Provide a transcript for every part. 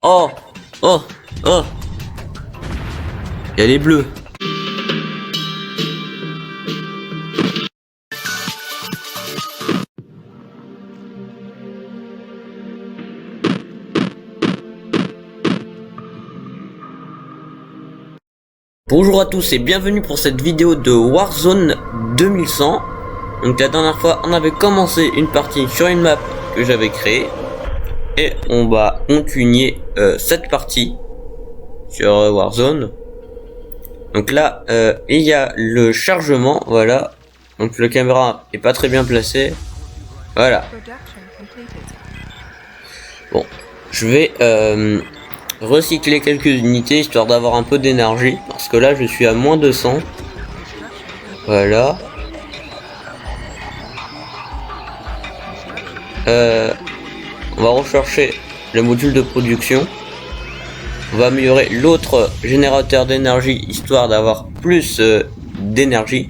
Oh, oh, oh. Il y a les bleus. Bonjour à tous et bienvenue pour cette vidéo de Warzone 2100. Donc la dernière fois on avait commencé une partie sur une map que j'avais créée. Et on va continuer cette partie sur Warzone. Donc là il y a le chargement, voilà. Donc le caméra est pas très bien placé. Voilà. Bon, je vais recycler quelques unités histoire d'avoir un peu d'énergie. Parce que là je suis à moins 200. Voilà. On va rechercher le module de production. On va améliorer l'autre générateur d'énergie histoire d'avoir plus d'énergie.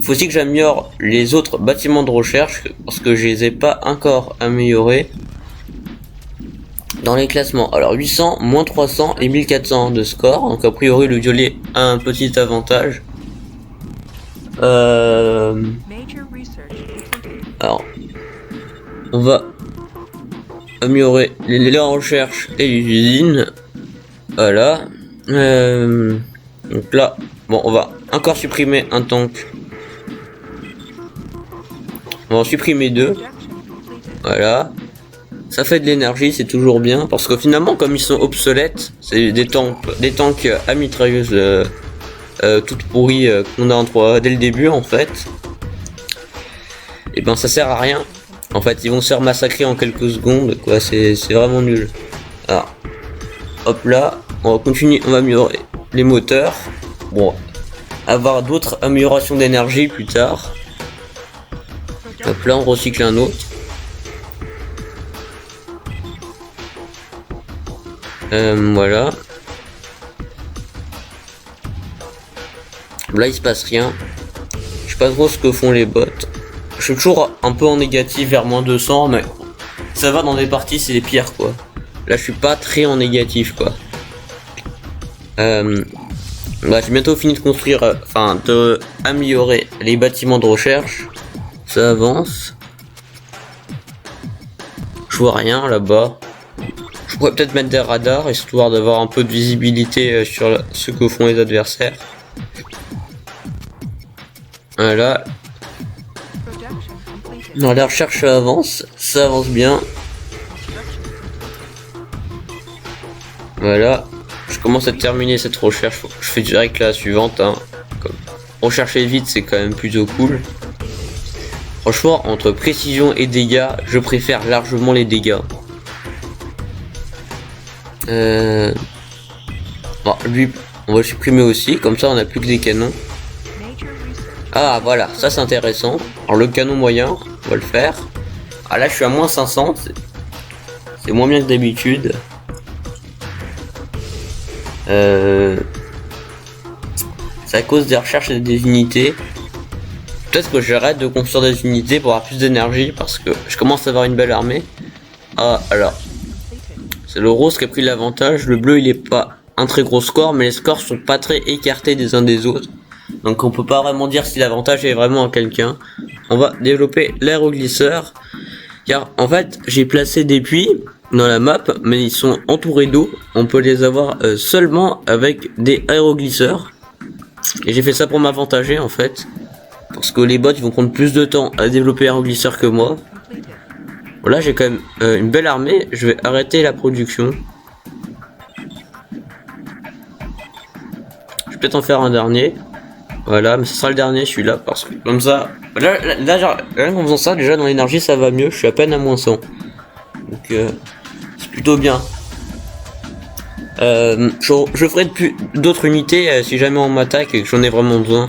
Faut aussi que j'améliore les autres bâtiments de recherche parce que je les ai pas encore améliorés dans les classements. Alors 800, moins 300 et 1400 de score. Donc a priori le violet a un petit avantage. Alors on va améliorer les recherches et les usines. Voilà. Donc là, bon, on va encore supprimer un tank. On va en supprimer deux. Voilà. Ça fait de l'énergie, c'est toujours bien. Parce que finalement, comme ils sont obsolètes, c'est des tanks à mitrailleuse toutes pourries qu'on a en 3 dès le début en fait. Et ben ça sert à rien. En fait, ils vont se faire massacrer en quelques secondes, quoi. C'est vraiment nul. Alors, hop là, on va continuer, on va améliorer les moteurs. Bon, avoir d'autres améliorations d'énergie plus tard. Hop là, on recycle un autre. Voilà. Là, il se passe rien. Je sais pas trop ce que font les bots. Je suis toujours un peu en négatif vers moins 200, mais ça va dans des parties, c'est les pires quoi. Là, je suis pas très en négatif quoi. Bah, j'ai bientôt fini de construire, enfin de améliorer les bâtiments de recherche. Ça avance. Je vois rien là-bas. Je pourrais peut-être mettre des radars histoire d'avoir un peu de visibilité sur ce que font les adversaires. Voilà. Non, la recherche ça avance bien. Voilà, je commence à terminer cette recherche. Je fais direct la suivante. Hein. Comme rechercher vite, c'est quand même plutôt cool. Franchement, entre précision et dégâts, je préfère largement les dégâts. Bon, lui, on va le supprimer aussi, comme ça on a plus que des canons. Ah voilà, ça c'est intéressant. Alors le canon moyen, on va le faire. Ah là je suis à moins 500, c'est moins bien que d'habitude. C'est à cause des recherches et des unités. Peut-être que j'arrête de construire des unités pour avoir plus d'énergie parce que je commence à avoir une belle armée. Ah alors, c'est le rose qui a pris l'avantage. Le bleu il est pas un très gros score, mais les scores sont pas très écartés des uns des autres. Donc on peut pas vraiment dire si l'avantage est vraiment à quelqu'un. On va développer l'aéroglisseur. Car en fait j'ai placé des puits dans la map, mais ils sont entourés d'eau. On peut les avoir seulement avec des aéroglisseurs. Et j'ai fait ça pour m'avantager en fait. Parce que les bots ils vont prendre plus de temps à développer aéroglisseurs que moi. Voilà, j'ai quand même une belle armée. Je vais arrêter la production. Je vais peut-être en faire un dernier. Voilà, mais ce sera le dernier celui-là parce que comme ça, là rien qu'en faisant ça, déjà dans l'énergie ça va mieux. Je suis à peine à moins 100, donc c'est plutôt bien. Je ferai d'autres unités si jamais on m'attaque et que j'en ai vraiment besoin.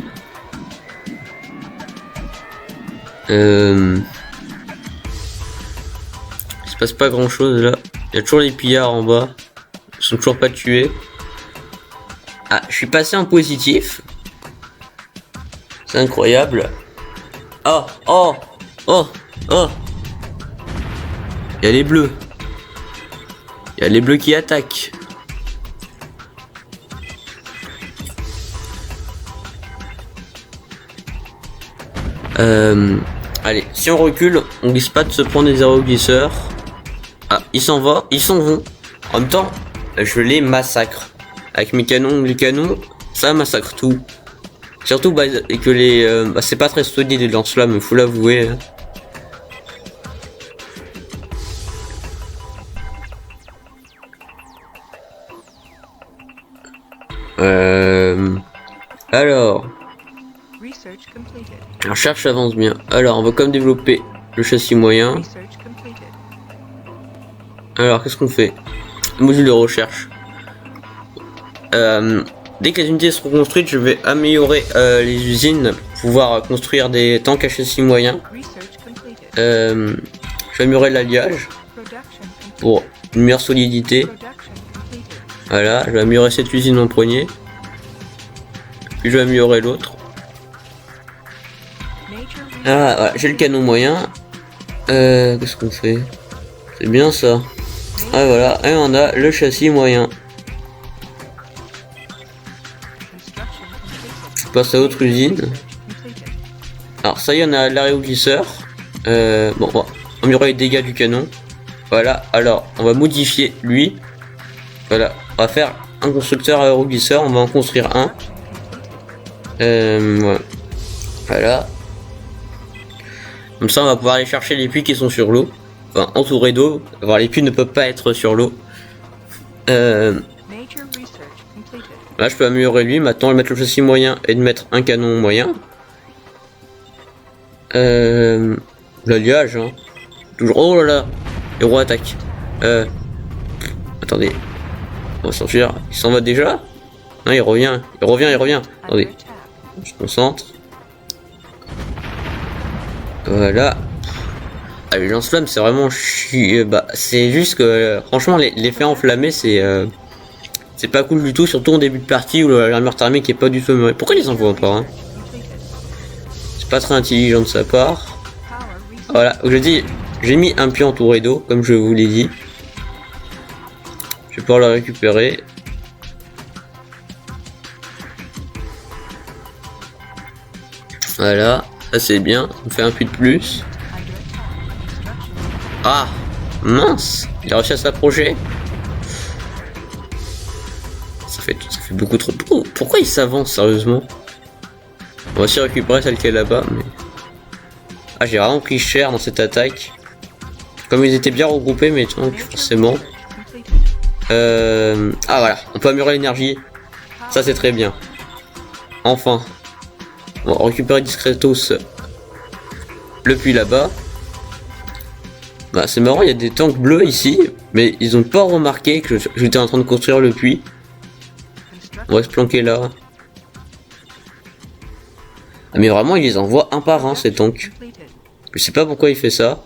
Il se passe pas grand chose là. Il y a toujours les pillards en bas. Ils sont toujours pas tués. Ah, je suis passé en positif. C'est incroyable. Oh, oh, oh, oh. Il y a les bleus. Il y a les bleus qui attaquent. Allez, si on recule, on risque pas de se prendre des aéroglisseurs. Ah, ils s'en vont, ils s'en vont. En même temps, je les massacre. Avec mes canons, les canons, ça massacre tout. Surtout bah, et que les, c'est pas très solide les lance-flammes, faut l'avouer. Alors, la recherche avance bien. Alors, on va quand même développer le châssis moyen. Alors, qu'est-ce qu'on fait? Module de recherche. Dès que les unités seront construites, je vais améliorer les usines pour pouvoir construire des tanks à châssis moyen. Je vais améliorer l'alliage pour une meilleure solidité. Voilà, je vais améliorer cette usine en premier. Puis je vais améliorer l'autre. Ah, voilà, j'ai le canon moyen. Qu'est-ce qu'on fait? C'est bien ça. Ah voilà, et on a le châssis moyen. Je passe à autre usine. Alors ça y est, on a l'aéroglisseur. Bon, on va améliorer les dégâts du canon. Voilà, alors on va modifier lui. Voilà, on va faire un constructeur aéroglisseur, on va en construire un. Ouais. Voilà. Comme ça on va pouvoir aller chercher les puits qui sont sur l'eau. Enfin entourés d'eau. Alors les puits ne peuvent pas être sur l'eau. Là je peux améliorer lui. Maintenant je vais mettre le châssis moyen et de mettre un canon moyen. L'alliage hein. Toujours. Oh là là. Les rois attaquent. Attendez. On va s'enfuir. Il s'en va déjà? Non il revient. Il revient. Attendez. Je me concentre. Voilà. Ah, les lance-flammes c'est vraiment chiant. Bah c'est juste que franchement l'effet enflammé c'est pas cool du tout, surtout en début de partie où l'armure thermique est pas du tout améliorée. Pourquoi ils les envoient pas hein? C'est pas très intelligent de sa part. Voilà, je dis, j'ai mis un pied entouré d'eau, comme je vous l'ai dit. Je vais pouvoir le récupérer. Voilà, ça c'est bien, ça me fait un puits de plus. Ah, mince, il a réussi à s'approcher. Ça fait beaucoup trop. Pourquoi il s'avance sérieusement? On va aussi récupérer celle qui est là-bas. Mais... ah, j'ai vraiment pris cher dans cette attaque. Comme ils étaient bien regroupés, mais donc forcément. Ah voilà, on peut améliorer l'énergie. Ça c'est très bien. Enfin. On va récupérer discretos le puits là-bas. Bah c'est marrant, il y a des tanks bleus ici, mais ils ont pas remarqué que j'étais en train de construire le puits. On va se planquer là. Ah mais vraiment il les envoie un par un ces tanks. Je sais pas pourquoi il fait ça.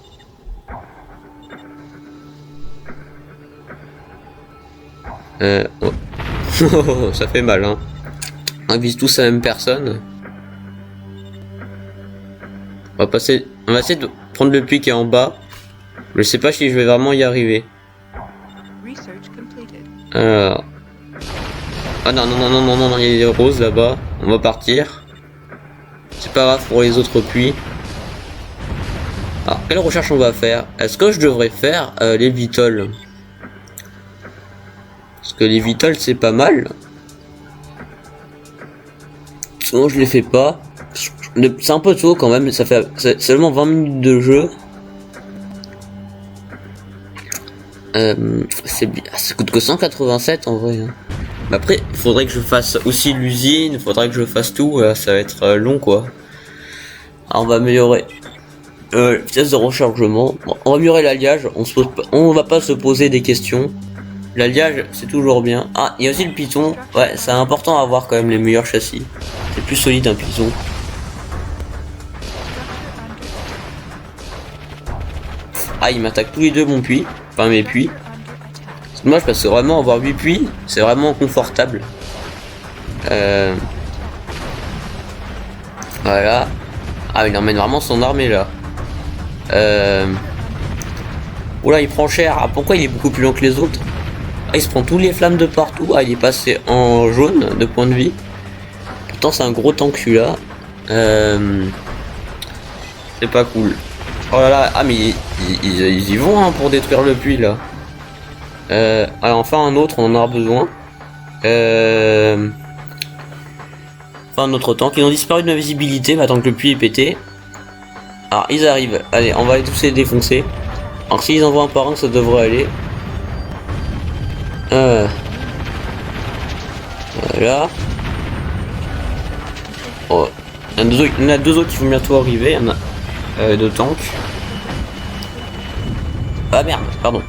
Oh. Ça fait mal hein. On vise tous la même personne. On va essayer de prendre le puits qui est en bas. Je sais pas si je vais vraiment y arriver. Alors. Ah non, il y a des roses là-bas. On va partir. C'est pas grave pour les autres puits. Alors, quelle recherche on va faire? Est-ce que je devrais faire les vitoles? Parce que les vitoles c'est pas mal. Sinon je les fais pas. C'est un peu tôt quand même, ça fait seulement 20 minutes de jeu. C'est bien, ça coûte que 187 en vrai. Hein. Mais après, il faudrait que je fasse aussi l'usine, il faudrait que je fasse tout, ça va être long quoi. Alors on va améliorer vitesse de rechargement. Bon, on va améliorer l'alliage, on va pas se poser des questions. L'alliage c'est toujours bien. Ah, il y a aussi le python, ouais, c'est important à avoir quand même les meilleurs châssis. C'est plus solide un python. Ah, il m'attaque tous les deux mon puits, enfin mes puits. C'est dommage parce que vraiment avoir 8 puits, c'est vraiment confortable. Voilà. Ah, il emmène vraiment son armée là. Oula, il prend cher. Ah, pourquoi il est beaucoup plus lent que les autres? Ah, il se prend tous les flammes de partout. Ah, il est passé en jaune de point de vie. Pourtant, c'est un gros tank celui-là. C'est pas cool. Oh là là, ah mais ils y vont hein, pour détruire le puits là. Alors enfin un autre, on en aura besoin. Enfin un autre tank, ils ont disparu de ma visibilité maintenant que le puits est pété. Alors ils arrivent, allez on va tous les défoncer. Alors s'ils envoient un par un, ça devrait aller. Voilà. Oh. Il y en a deux autres qui vont bientôt arriver, il y en a deux tanks. Ah merde, pardon.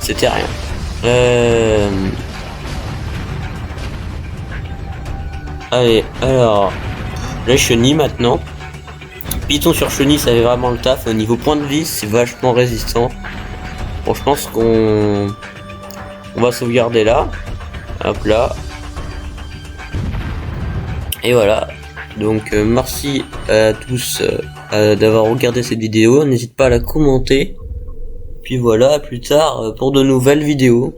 C'était rien. Allez, alors les chenilles maintenant. Python sur chenille, ça fait vraiment le taf. Au niveau point de vie, c'est vachement résistant. Bon, je pense qu'on va sauvegarder là. Hop là. Et voilà. Donc merci à tous d'avoir regardé cette vidéo. N'hésite pas à la commenter. Puis voilà, à plus tard pour de nouvelles vidéos.